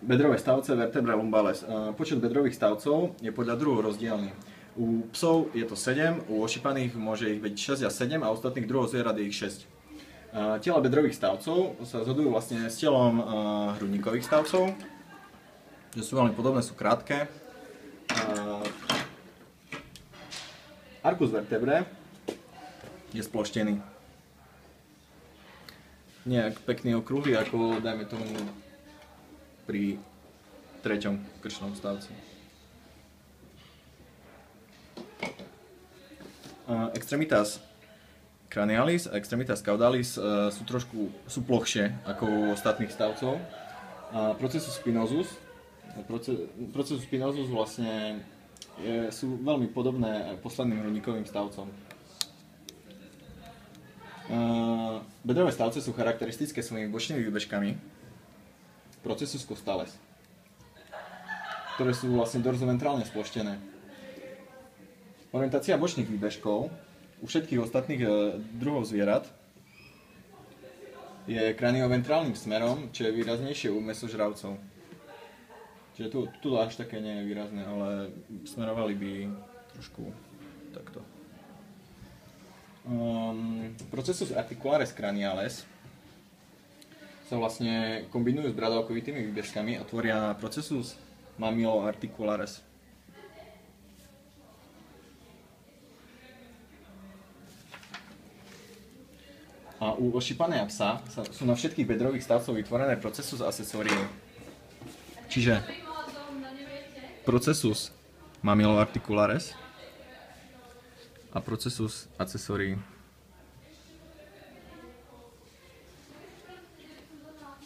Bedrové stavce, vertebra lumbales. Počet bedrových stavcov je podľa druhov rozdielny. U psov je to 7, u ošípaných môže ich byť 6 a 7 a ostatných druhov zvierat je ich 6. Tela bedrových stavcov sa zhodujú vlastne s telom hrudníkových stavcov, že sú veľmi podobné, sú krátke. Arcus vertebrae je sploštený. Nejak pekný okrúhly, ako dajme tomu pri treťom krčnom stavci. Extremitas cranialis a extremitas caudalis sú plochšie ako u ostatných stavcov. Processus spinosus vlastne sú veľmi podobné posledným hrudníkovým stavcom. Bedrové stavce sú charakteristické svojimi bočnými výbežkami processus costales, ktoré sú vlastne dorzoventrálne sploštené. Orientácia bočných výbežkov u všetkých ostatných druhov zvierat je kranioventrálnym smerom, čo je výraznejšie u mäsožravcov. Čiže tu až také nie je výrazné, ale smerovali by trošku takto. Processus articularis craniales sa vlastne kombinujú s bradavkovitými výbežkami a tvoria processus mammulo-articularis. A u ošípaného psa sú na všetkých bedrových stavcov vytvorené processus accessorium. Čiže processus mammulo-articularis a processus accessorium.